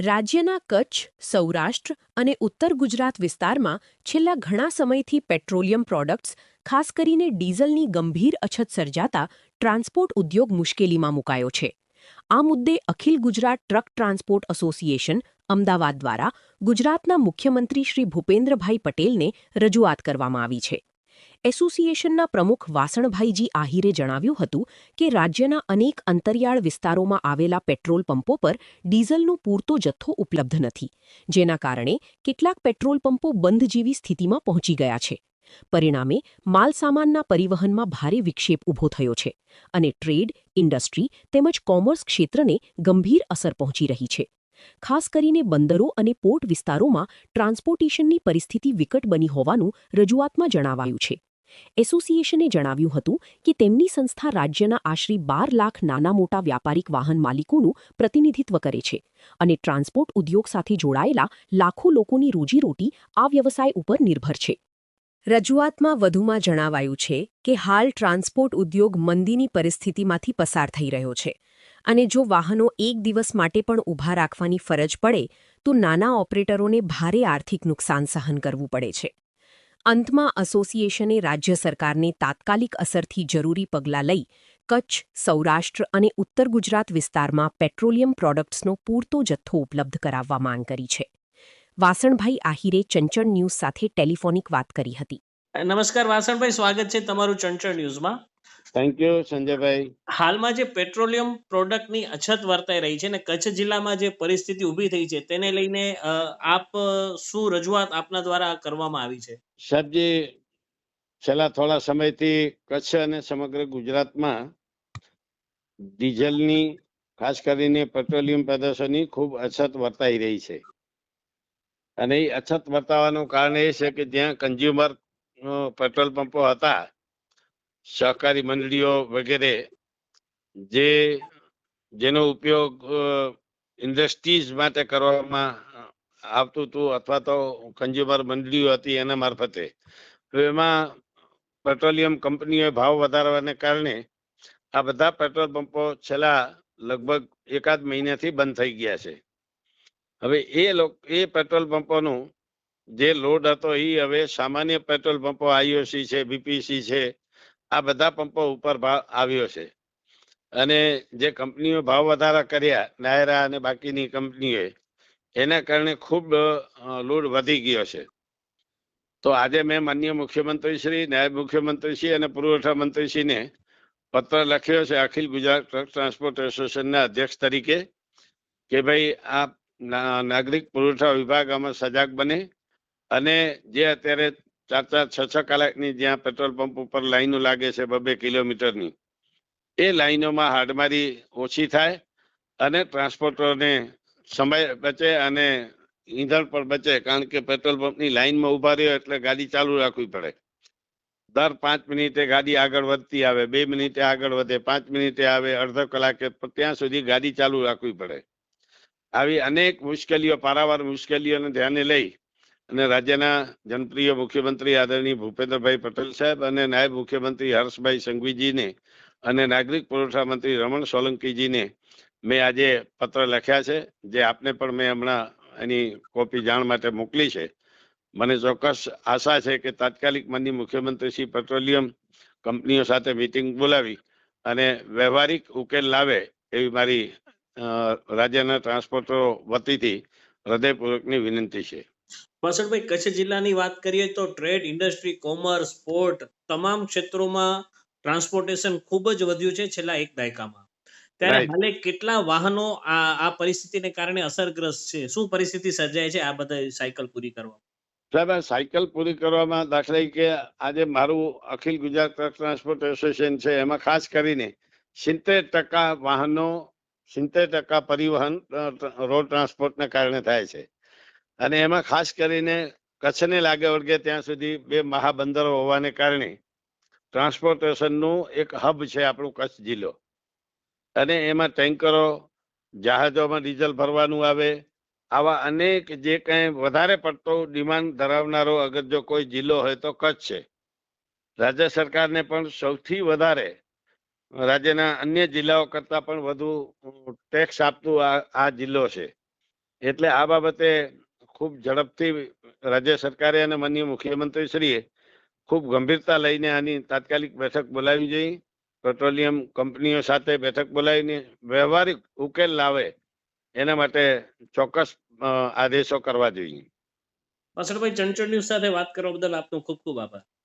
રાજ્યના કચ્છ, સૌરાષ્ટ્ર અને ઉત્તર ગુજરાત વિસ્તારમાં છેલ્લા ઘણા સમયથી પેટ્રોલિયમ પ્રોડક્ટ્સ, ખાસ કરીને ડીઝલની ગંભીર અછત સર્જાતા ટ્રાન્સપોર્ટ ઉદ્યોગ મુશ્કેલીમાં મુકાયો છે. આ મુદ્દે Akhil Gujarat truck transport association, Ahmedabad દ્વારા ગુજરાતના મુખ્યમંત્રી શ્રી ભૂપેન્દ્રભાઈ પટેલને રજૂઆત કરવામાં આવી છે. એસોસિએશનના પ્રમુખ વાસણભાઈજી આહિરે જણાવ્યું હતું કે રાજ્યના અનેક અંતરિયાળ વિસ્તારોમાં આવેલા પેટ્રોલ પંપો પર ડીઝલનો પૂરતો જથ્થો ઉપલબ્ધ નથી, જેના કારણે કેટલાક પેટ્રોલ પંપો બંધ જેવી સ્થિતિમાં પહોંચી ગયા છે. પરિણામે માલસામાનના પરિવહનમાં ભારે વિક્ષેપ ઊભો થયો છે અને ટ્રેડ, ઇન્ડસ્ટ્રી તેમજ કોમર્સ ક્ષેત્રને ગંભીર અસર પહોંચી રહી છે. ખાસ કરીને બંદરો અને પોર્ટ વિસ્તારોમાં ટ્રાન્સપોર્ટેશનની પરિસ્થિતિ વિકટ બની હોવાનું રજૂઆતમાં જણાવાયું છે. એસોસિએશને જણાવ્યું હતું કે તેમની સંસ્થા રાજ્યના આશરે 12 લાખ નાના મોટા વ્યાપારિક વાહન માલિકોનું પ્રતિનિધિત્વ કરે છે અને ટ્રાન્સપોર્ટ ઉદ્યોગ સાથે જોડાયેલા લાખો લોકોની રોજીરોટી આ વ્યવસાય ઉપર નિર્ભર છે. રજૂઆતમાં વધુમાં જણાવાયું છે કે હાલ ટ્રાન્સપોર્ટ ઉદ્યોગ મંદીની પરિસ્થિતિમાંથી પસાર થઈ રહ્યો છે અને જો વાહનો એક દિવસ માટે પણ ઊભા રાખવાની ફરજ પડે તો નાના ઓપરેટરોને ભારે આર્થિક નુકસાન સહન કરવું પડે છે. અંતમાં એસોસિએશને રાજ્ય સરકારને તાત્કાલિક અસરથી જરૂરી પગલાં લઈ કચ્છ, સૌરાષ્ટ્ર અને ઉત્તર ગુજરાત વિસ્તારમાં પેટ્રોલિયમ પ્રોડક્ટ્સનો પૂરતો જથ્થો ઉપલબ્ધ કરાવવા માંગ કરી છે. વાસણભાઈ આહિરે ચંચળ ન્યૂઝ સાથે ટેલિફોનિક વાત કરી હતી. નમસ્કાર વાસણભાઈ, સ્વાગત છે તમારું ચંચળ ન્યૂઝમાં. થેન્ક યુ સંજયભાઈ. હાલમાં જે પેટ્રોલિયમ પ્રોડક્ટની અછત વર્તાઈ રહી છે ને કચ્છ જિલ્લામાં જે પરિસ્થિતિ ઊભી થઈ છે તેને લઈને આપ શું રજૂઆત આપના દ્વારા કરવામાં આવી છે? સાહેબજી, છેલ્લા થોડા સમયથી કચ્છ અને સમગ્ર ગુજરાતમાં ડીઝલની, ખાસ કરીને પેટ્રોલિયમ પદાર્થોની ખૂબ અછત વર્તાઈ રહી છે. અને એ અછત વર્તાવાનું કારણ એ છે કે જ્યાં કન્ઝ્યુમર પેટ્રોલ પંપો હતા, સહકારી મંડળીઓ વગેરે, જેનો ઉપયોગ ઇન્ડસ્ટ્રીઝ માટે કરવામાં આવતું હતું અથવા તો કન્ઝ્યુમર મંડળીઓ હતી એના મારફતે, તો એમાં પેટ્રોલિયમ કંપનીઓએ ભાવ વધારવાને કારણે આ બધા પેટ્રોલ પંપો છેલ્લા લગભગ એકાદ મહિનાથી બંધ થઈ ગયા છે. હવે એ પેટ્રોલ પંપોનું જે લોડ હતો એ હવે સામાન્ય પેટ્રોલ પંપો આઈઓસી છે, બીપીસી છે, આ બધા પંપો ઉપર ભાવ આવ્યો છે. અને જે કંપનીઓ ભાવ વધારા કર્યા, નાયરા અને બાકીની કંપનીઓએ, એના કારણે ખૂબ લોડ વધી ગયો છે. તો આજે મેં માનનીય મુખ્યમંત્રીશ્રી, નાયબ મુખ્યમંત્રીશ્રી અને પુરવઠા મંત્રીશ્રીને પત્ર લખ્યો છે અખિલ ગુજરાત ટ્રક ટ્રાન્સપોર્ટ એસોસિએશનના અધ્યક્ષ તરીકે કે ભાઈ આ નાગરિક પુરવઠા વિભાગ આમાં સજાગ બને અને જે અત્યારે 4-4, 6-6 કલાકની જ્યાં પેટ્રોલ પંપ ઉપર લાઈનો લાગે છે 2-2 કિલોમીટરની, એ લાઈનોમાં હાડમારી ઓછી થાય અને ટ્રાન્સપોર્ટરોને સમય બચે અને ઈંધણ પણ બચે. કારણ કે પેટ્રોલ પંપની લાઈનમાં ઉભા રહ્યો એટલે ગાડી ચાલુ રાખવી પડે. દર 5 મિનિટે ગાડી આગળ વધતી આવે, 2 મિનિટે આગળ વધે, 5 મિનિટે આવે, અડધો કલાકે, ત્યાં સુધી ગાડી ચાલુ રાખવી પડે. આવી અનેક મુશ્કેલીઓ, પારાવાર મુશ્કેલીઓને ધ્યાને લઈ અને રાજ્યના જનપ્રિય મુખ્યમંત્રી આદરણીય ભૂપેન્દ્રભાઈ પટેલ સાહેબ અને નાયબ મુખ્યમંત્રી હર્ષભાઈ સંઘવીજીને અને નાગરિક પુરવઠા મંત્રી રમણ સોલંકીજીને મેં આજે પત્ર લખ્યા છે, જે આપને પણ મેં હમણાં એની કોપી જાણ માટે મોકલી છે. મને ચોક્કસ આશા છે કે તાત્કાલિક માનનીય મુખ્યમંત્રી શ્રી પેટ્રોલિયમ કંપનીઓ સાથે મીટિંગ બોલાવી અને વ્યવહારિક ઉકેલ લાવે એવી મારી રાજ્યના ટ્રાન્સપોર્ટરો વતીથી હૃદયપૂર્વકની વિનંતી છે. વાસણભાઈ, કચ્છ જિલ્લાની વાત કરીએ તો ટ્રેડ, ઇન્ડસ્ટ્રી, કોમર્સ, પોર્ટ તમામ ક્ષેત્રોમાં ટ્રાન્સપોર્ટેશન ખૂબ જ વધ્યું છે છેલ્લા એક દાયકામાં. ત્યારે હાલે કેટલા વાહનો આ પરિસ્થિતિને કારણે અસરગ્રસ્ત છે? શું પરિસ્થિતિ સર્જાય છે આ બધા સાયકલ પૂરી કરવા? સાહેબ, આ સાયકલ પૂરી કરવામાં દાખલા કે આજે મારું અખિલ ગુજરાત ટ્રક ટ્રાન્સપોર્ટ એસોસિએશન છે, એમાં ખાસ કરીને 70% વાહનો, 70% પરિવહન રોડ ટ્રાન્સપોર્ટને કારણે થાય છે. અને એમાં ખાસ કરીને કચ્છને લાગે વળગે ત્યાં સુધી 2 મહાબંદરો હોવાને કારણે ટ્રાન્સપોર્ટેશનનું એક હબ છે આપણું કચ્છ જિલ્લો. અને એમાં ટેન્કરો, જહાજોમાં ડીઝલ ભરવાનું આવે, આવા અનેક જે કંઈ વધારે પડતો ડિમાન્ડ ધરાવનારો અગર જો કોઈ જિલ્લો હોય તો કચ્છ છે. રાજ્ય સરકારને પણ સૌથી વધારે રાજ્યના અન્ય જિલ્લાઓ કરતાં પણ વધુ ટેક્સ આપતું આ જિલ્લો છે. એટલે આ બાબતે ખૂબ ઝડપથી રાજ્ય સરકારે અને માનનીય મુખ્યમંત્રીશ્રીએ ખૂબ ગંભીરતા લઈને આની તાત્કાલિક બેઠક બોલાવી જોઈએ. પેટ્રોલિયમ કંપનીઓ સાથે બેઠક બોલાવીને વ્યવહારિક ઉકેલ લાવે એના માટે ચોક્કસ આદેશો કરવા જોઈએ. વાસણભાઈ, ચંચળ ન્યૂઝ સાથે વાત કરવા બદલ આપનો ખૂબ ખૂબ આભાર.